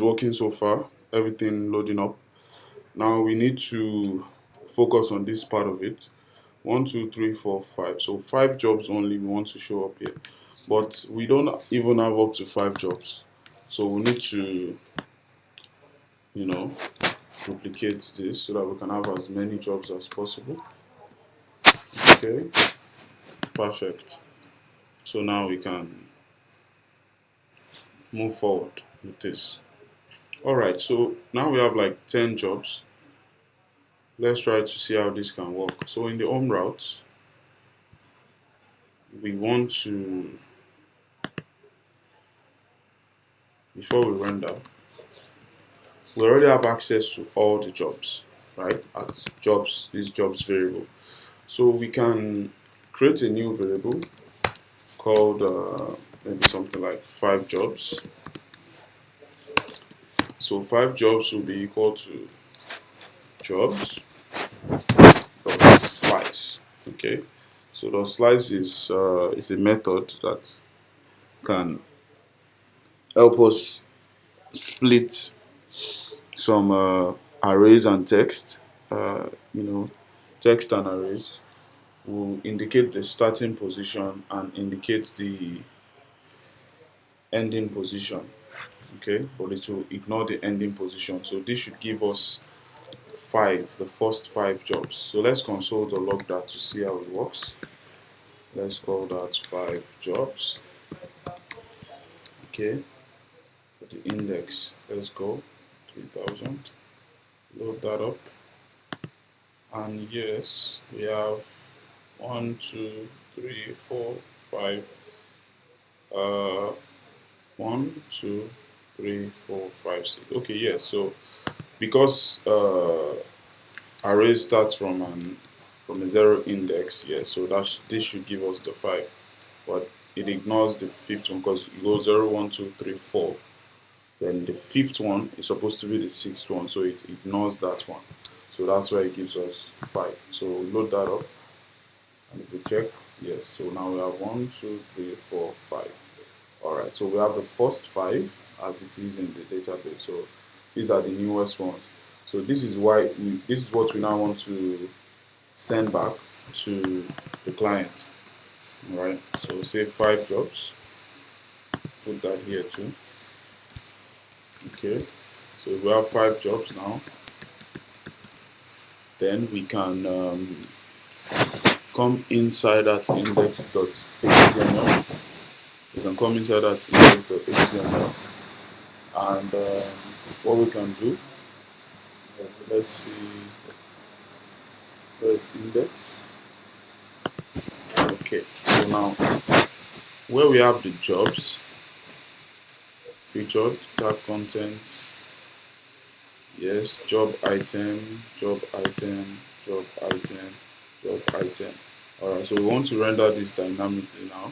Working so far, everything loading up. Now we need to focus on this part of it. One, two, three, four, five. So five jobs only we want to show up here. But we don't even have up to five jobs. So we need to, you know, duplicate this so that we can have as many jobs as possible. Okay, perfect. So now we can move forward with this. All right, so now we have like 10 jobs. Let's try to see how this can work. So in the home route, we want to, before we render, we already have access to all the jobs, right? At jobs, this jobs variable. So we can create a new variable called maybe something like five jobs. So five jobs will be equal to jobs dot slice. Okay. So the slice is a method that can help us split some arrays and text. You know, text and arrays will indicate the starting position and indicate the ending position. Okay, but it will ignore the ending position. So this should give us five, the first five jobs. So let's console the log that to see how it works. Let's call that five jobs. Okay, for the index, let's go 3000. Load that up, and yes, we have one, two, three, four, five. Uh, one, two, three, four, five, six. Okay, yes. So because array starts from a zero index, yes. So this should give us the five, but it ignores the fifth one because you go zero, one, two, three, four. Then the fifth one is supposed to be the sixth one, so it ignores that one. So that's why it gives us five. So load that up, and if we check, yes. So now we have one, two, three, four, five. All right, so we have the first five as it is in the database. So these are the newest ones. So this is what we now want to send back to the client. All right, so say five jobs. Put that here too. Okay, so if we have five jobs now, then we can come inside that index.html. We can come inside that index.html, and what we can do, let's see, where's index? Okay, so now where we have the jobs featured, tab content, yes, job item, job item, job item, job item. Alright, so we want to render this dynamically now.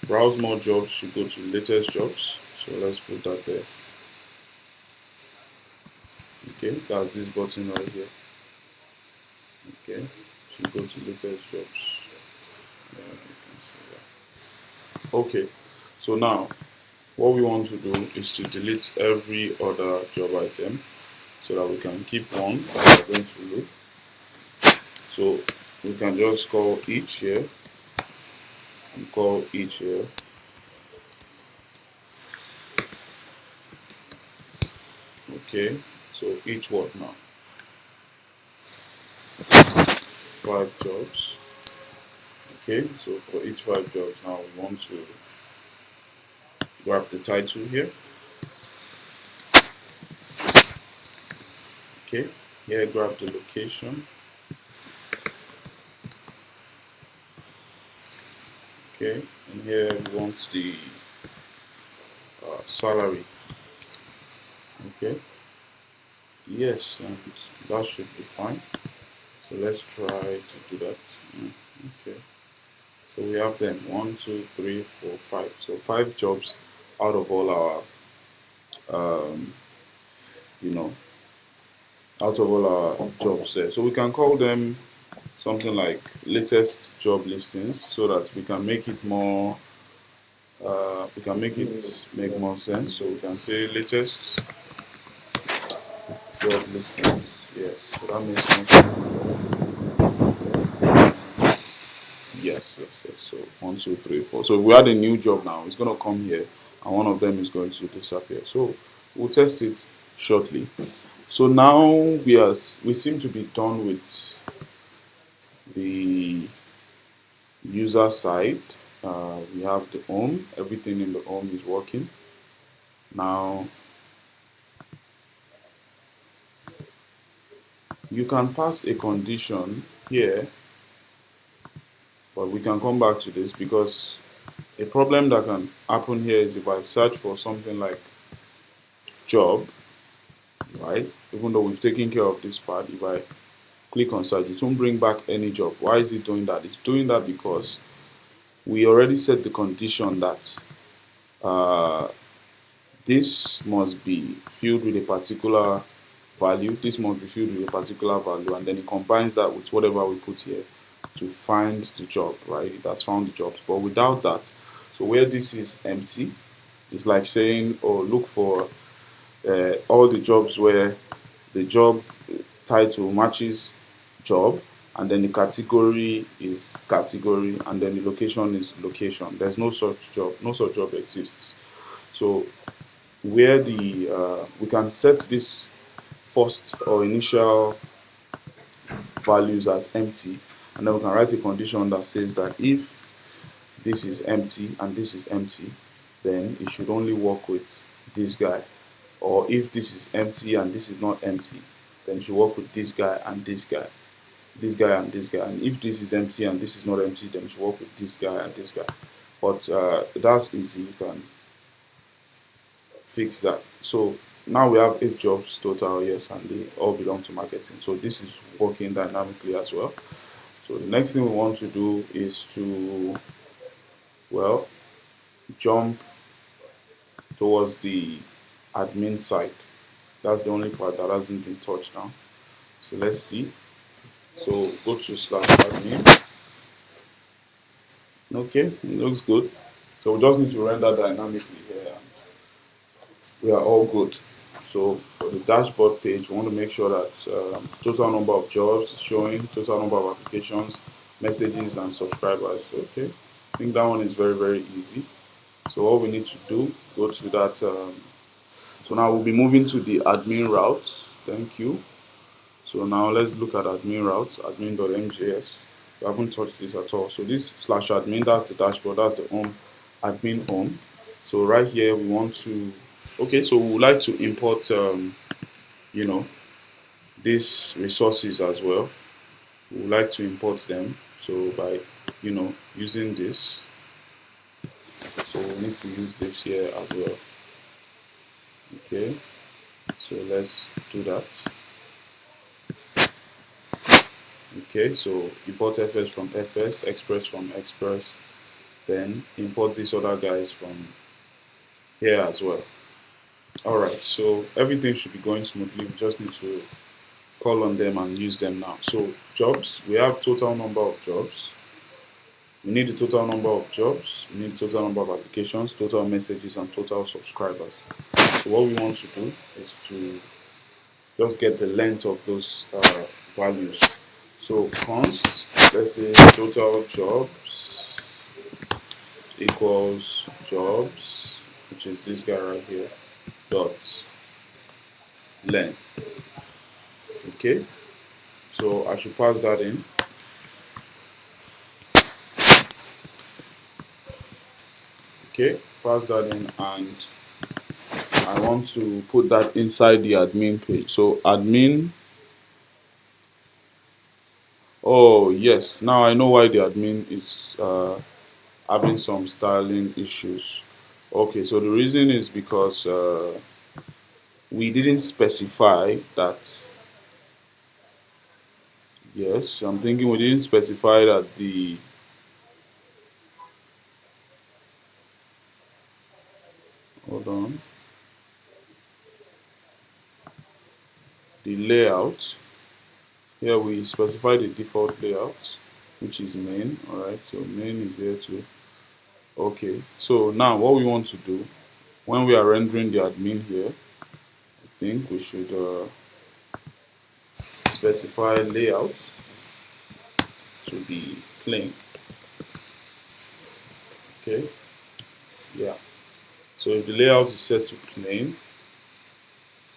Browse more jobs should go to latest jobs. So let's put that there. Okay, that's this button right here. Okay, should go to latest jobs. Okay, so now what we want to do is to delete every other job item so that we can keep one that we're going to loop. So we can just call each here and call each here. Okay, so each what now? Five jobs. Okay, so for each five jobs now we want to grab the title here. Okay, here grab the location. Okay, and here we want the salary. Okay, yes, and that should be fine. So let's try to do that. Okay, so we have them 1, 2, 3, 4, 5. So five jobs out of all our, you know, out of all our jobs there. So we can call them something like latest job listings so that we can make it more we can make it make more sense. So we can say latest job listings. Yes, so that makes sense. Yes. So 1, 2, 3, 4. So if we add a new job now, it's gonna come here, and one of them is going to disappear. So we'll test it shortly. So now we seem to be done with the user side. We have the home. Everything in the home is working. Now you can pass a condition here, but we can come back to this because a problem that can happen here is if I search for something like job, right? Even though we've taken care of this part, if I click on search, it won't bring back any job. Why is it doing that? It's doing that because we already set the condition that uh, this must be filled with a particular value, this must be filled with a particular value, and then it combines that with whatever we put here to find the job, right? It has found the job. But without that, so where this is empty, it's like saying, oh, look for all the jobs where the job title matches job, and then the category is category, and then the location is location. There's no such job, no such job exists. So where the we can set this first or initial values as empty, and then we can write a condition that says that if this is empty and this is empty, then it should only work with this guy. Or if this is empty and this is not empty, then it should work with this guy and this guy, this guy and this guy. And if this is empty and this is not empty, then it should work with this guy and this guy. But that's easy. You can fix that. So now we have 8 jobs total, yes, and they all belong to marketing. So this is working dynamically as well. So the next thing we want to do is to, well, jump towards the admin side. That's the only part that hasn't been touched on. So let's see. So go to slash admin. Okay, it looks good. So we just need to render dynamically here, and we are all good. So for the dashboard page, we want to make sure that total number of jobs is showing, total number of applications, messages, and subscribers. Okay, I think that one is very easy. So all we need to do, go to that. So now we'll be moving to the admin routes. Thank you. So now let's look at admin routes, admin.mjs. We haven't touched this at all. So this slash admin, that's the dashboard, that's the home, admin home. So right here we want to, okay, so we would like to import, you know, these resources as well. We would like to import them. So by, using this, so we need to use this here as well. Okay, so let's do that. Okay, so import fs from fs, express from express, then import these other guys from here as well. Alright, so everything should be going smoothly. We just need to call on them and use them now. So jobs, we have total number of jobs. We need the total number of jobs, we need the total number of applications, total messages, and total subscribers. So what we want to do is to just get the length of those values. So const, let's say total jobs equals jobs, which is this guy right here, dot length. Okay, so I should pass that in. Okay, pass that in, and I want to put that inside the admin page. So admin. Oh yes, now I know why the admin is having some styling issues. Okay, so the reason is because we didn't specify that. Yes, I'm thinking we didn't specify that the hold on, the layout. Here we specify the default layout, which is main. All right, so main is here too. Okay, so now what we want to do when we are rendering the admin here, I think we should specify layout to be plain. Okay, yeah. So if the layout is set to plain,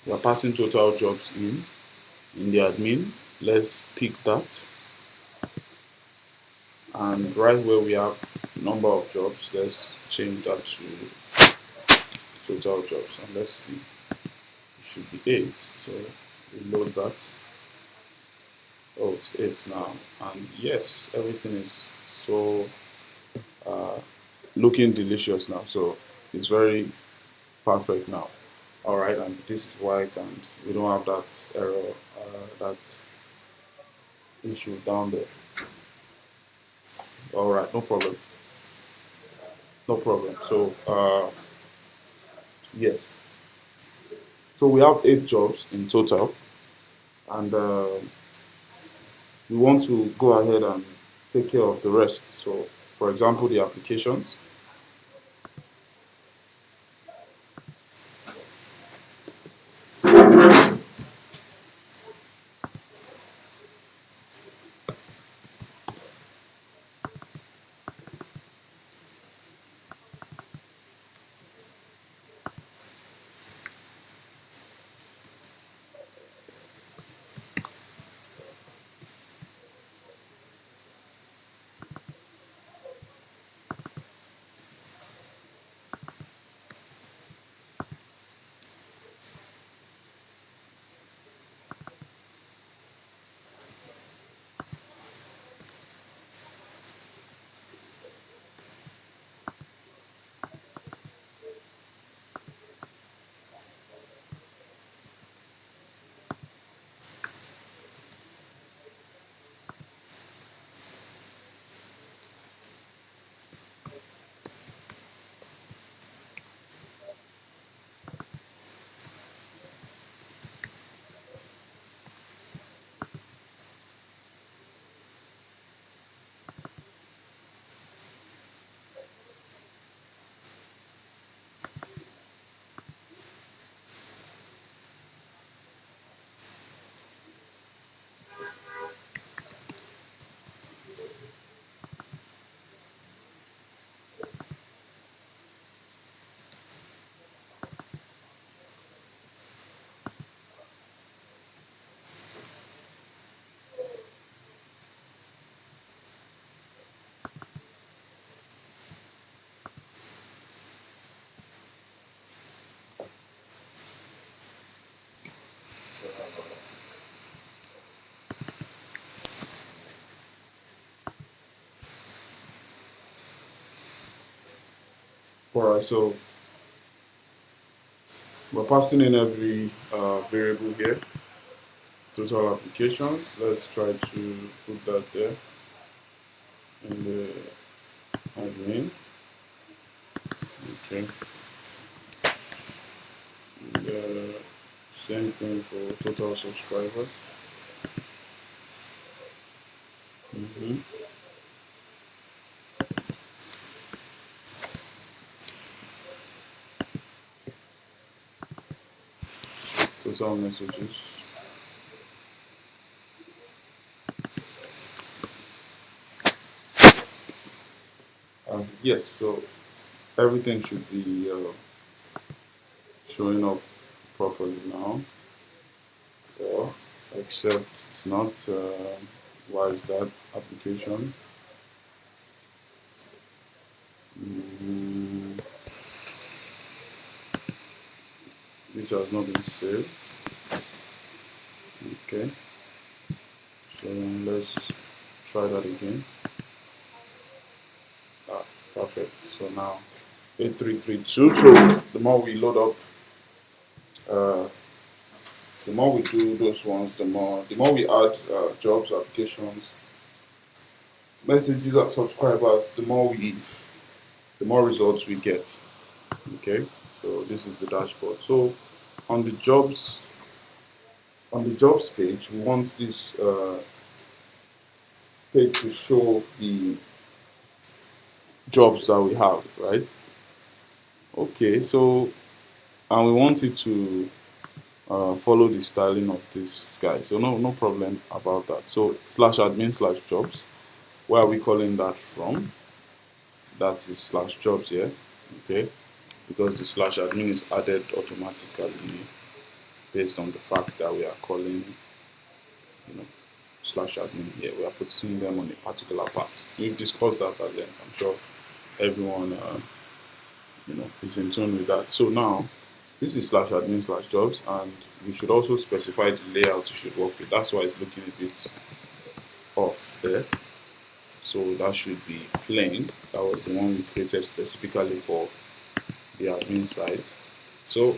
we are passing total jobs in the admin. Let's pick that, and right where we have number of jobs, let's change that to total jobs, and let's see, it should be 8. So we load that. Oh, it's 8 now, and yes, everything is so looking delicious now. So it's very perfect now. All right, and this is white, and we don't have that error, that issue down there. All right, no problem, no problem. So yes, so we have 8 jobs in total, and we want to go ahead and take care of the rest. So, for example, the applications. All right, so we're passing in every variable here. Total applications. Let's try to put that there in the admin. Okay. And, same thing for total subscribers. Mm-hmm. Total messages. Yes, so everything should be showing up properly now. Well, except it's not. Why is that application? Mm, this has not been saved. Okay, so let's try that again. Ah, perfect. So now 8332. So the more we load up, uh, the more we do those ones, the more we add jobs, applications, messages, and subscribers, the more results we get. Okay, so this is the dashboard. So on the jobs page, we want this page to show the jobs that we have, right? Okay, so and we want it to follow the styling of this guy. So no problem about that. So slash admin slash jobs. Where are we calling that from? That is slash jobs here. Okay, because the slash admin is added automatically based on the fact that we are calling, you know, slash admin here. We are putting them on a particular part. We've discussed that at length. I'm sure everyone is in tune with that. So now this is slash admin slash jobs, and we should also specify the layout you should work with. That's why it's looking a bit off there. So that should be plain. That was the one we created specifically for the admin side. So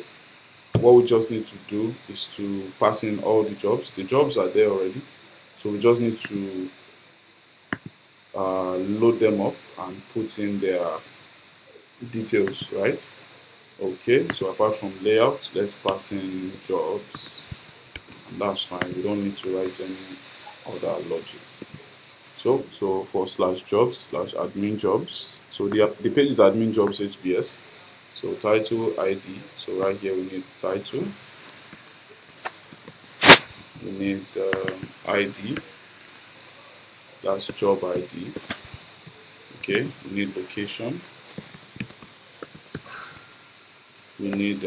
what we just need to do is to pass in all the jobs. The jobs are there already, so we just need to load them up and put in their details, right? Okay, so apart from layout, let's pass in jobs, and that's fine. We don't need to write any other logic. So for slash jobs slash admin jobs, so the page is admin jobs HBS. So title ID. So right here we need title. We need ID. That's job ID. Okay. We need location. We need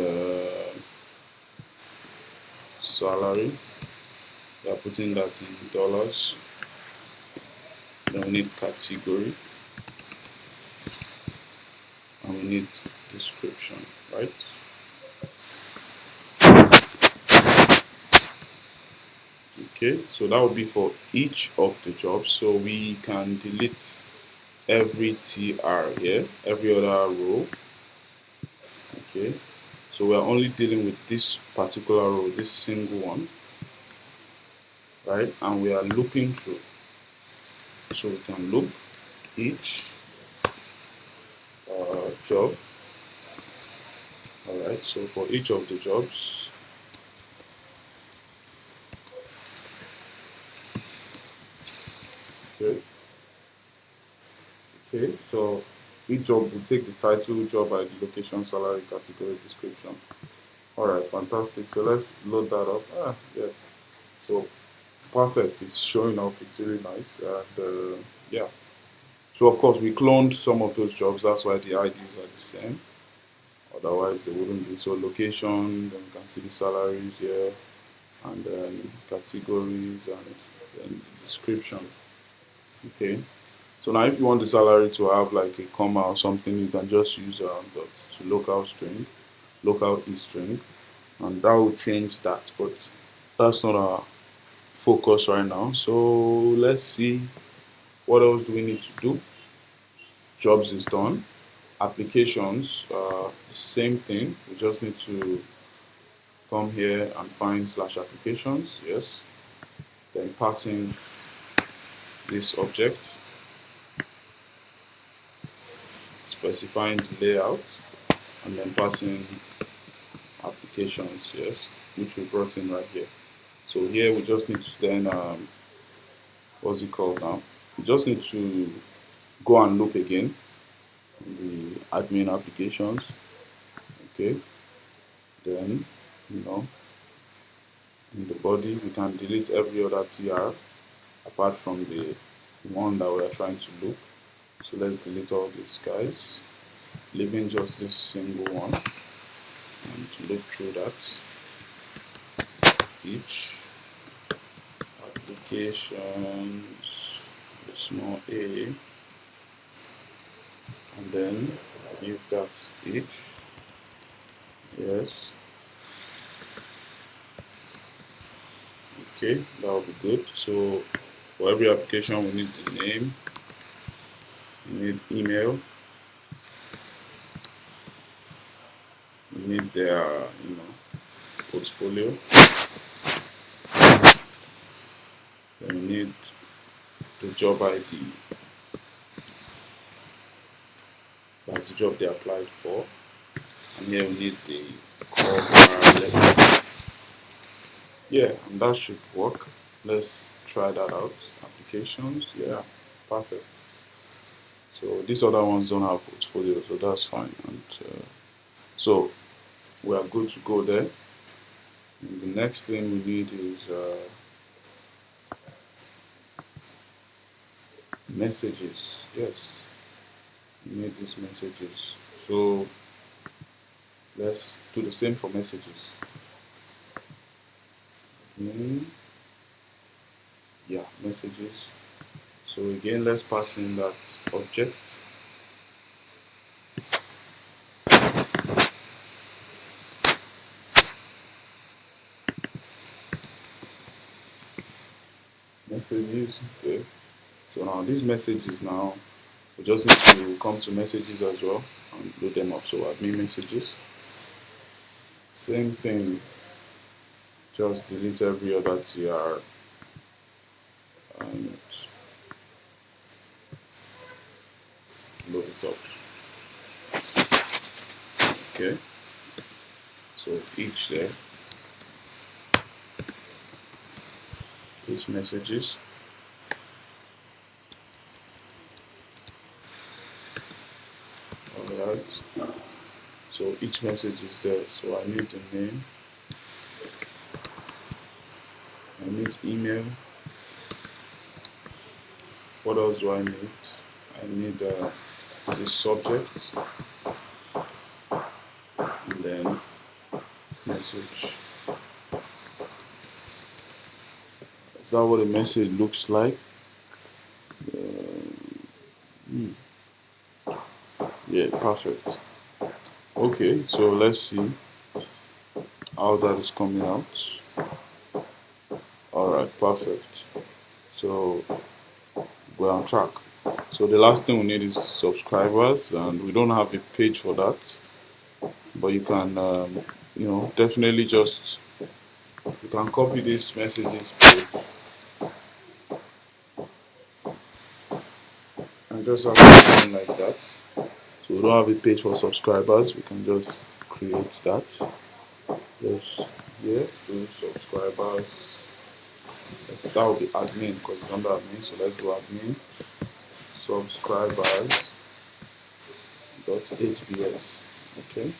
salary. We are putting that in dollars. Then we need category. And we need description, right? Okay, so that would be for each of the jobs. So we can delete every TR here, every other row. Okay, so we're only dealing with this particular row, this single one, right? And we are looping through. So we can loop each job. All right, so for each of the jobs, okay, so each job will take the title, job ID, location, salary, category, description. All right, fantastic. So let's load that up. Yes. So perfect. It's showing up. It's really nice. And yeah. So of course we cloned some of those jobs. That's why the IDs are the same. Otherwise they wouldn't be. So location. Then you can see the salaries here, and then categories, and then the description. Okay. So now if you want the salary to have like a comma or something, you can just use dot to local string, local e string, and that will change that. But that's not our focus right now. So let's see, what else do we need to do? Jobs is done. Applications, same thing. We just need to come here and find slash applications. Yes. Then passing this object, specifying the layout, and then passing applications, yes, which we brought in right here. So here we just need to then what's it called now? We just need to go and loop again the admin applications. Okay, then in the body we can delete every other TR apart from the one that we are trying to loop. So let's delete all these guys, leaving just this single one, and loop through that. Each applications, the small a, and then give that each. Yes. Okay, that will be good. So for every application we need the name, we need email, we need their portfolio, then we need the job ID, that's the job they applied for, and here we need the cover letter. Yeah, and that should work. Let's try that out. Applications, yeah, perfect. So these other ones don't have portfolio, so that's fine. And so we are good to go there. And the next thing we need is messages. Yes, we need these messages. So let's do the same for messages. Yeah, messages. So again, let's pass in that object. Messages. Okay. So now these messages now, we just need to come to messages as well and load them up. So admin messages. Same thing. Just delete every other TR and load it up. Okay. So each there. Each messages. Alright. So each message is there. So I need the name. I need email. What else do I need? I need the subject and then message. Is that what a message looks like? Yeah, perfect. Okay, so let's see how that is coming out. Alright, perfect. So we're on track. So the last thing we need is subscribers, and we don't have a page for that, but you can definitely just you can copy this messages page and just have something like that. So we don't have a page for subscribers, we can just create that. Just here, do subscribers. That will be admin because it's under admin. So let's do admin subscribers .hbs. Okay,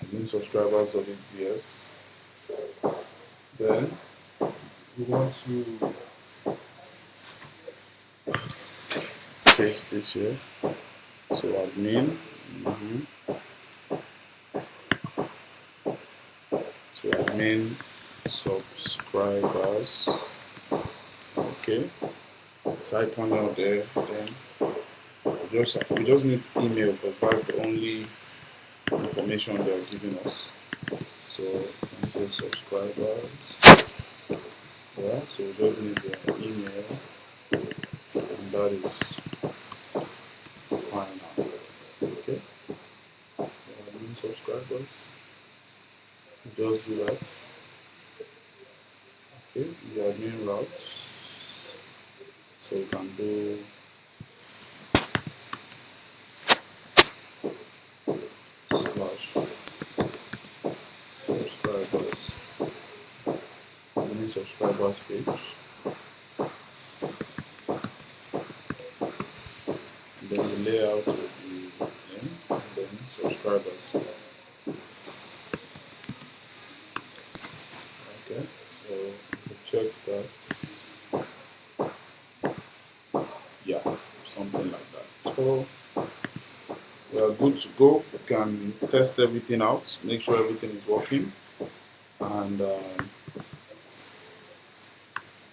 admin subscribers .hbs. Then we want to paste this here. So admin. So admin subscribers. Okay. Side panel there. Then we just need email because that's the only information they are giving us. So I say subscribers. Yeah. So we just need the email, and that is fine now. Okay. So admin subscribers. Just do that. Okay, the admin routes. So you can do slash subscribers, admin subscribers page, and then the layout will be name and then subscribers. Okay, so we'll check that. Yeah, something like that. So we are good to go. We can test everything out, make sure everything is working, and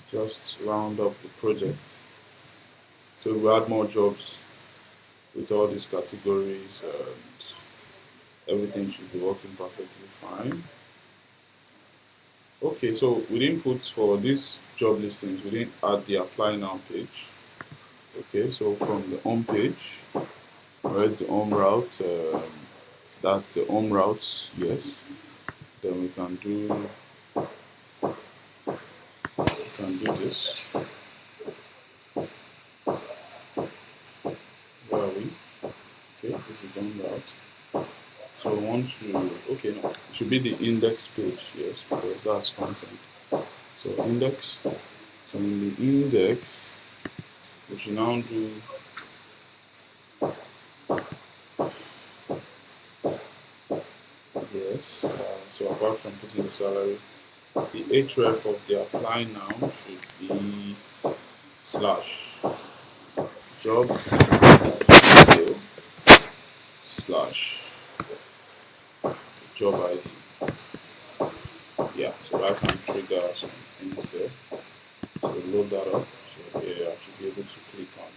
just round up the project. So we add more jobs with all these categories, and everything should be working perfectly fine. Okay, so we didn't put for these job listings, we didn't add the apply now page. Okay, so from the home page, where's the home route? That's the home routes, yes. Then we can do this. Where are we? Okay, this is the home route. So we want to, okay, no, it should be the index page, yes, because that's front end. So index, so in the index, we should now do apart from putting the salary, the href of the apply now should be slash job detail slash job ID. Yeah, so that can trigger some things there. So load that up. So here I should be able to click on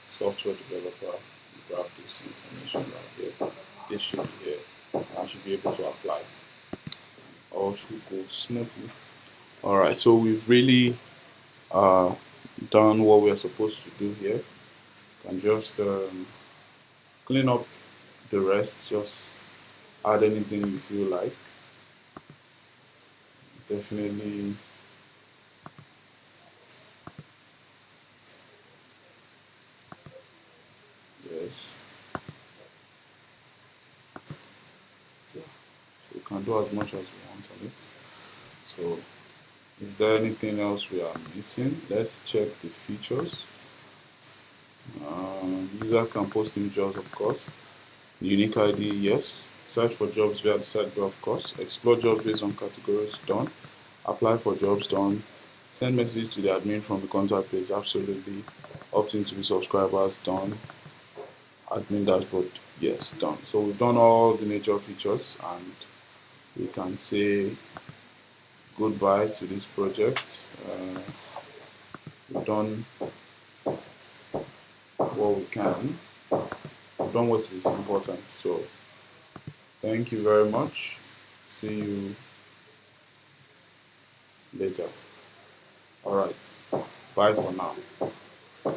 software developer, grab this information right here. This should be here. I should be able to apply. All should go smoothly. Alright, so we've really done what we're supposed to do here. Can just clean up the rest, just add anything you feel like. Definitely yes. Yeah. So we can do as much as we want on it. So is there anything else we are missing? Let's check the features. Users can post new jobs, of course. Unique ID, yes. Search for jobs via the sidebar, of course. Explore jobs based on categories, done. Apply for jobs, done. Send messages to the admin from the contact page, absolutely. Opt in to be subscribers, done. Admin dashboard, yes, done. So we've done all the major features and we can say goodbye to this project. We've done what we can. We've done what is important. So thank you very much. See you later. Alright, bye for now.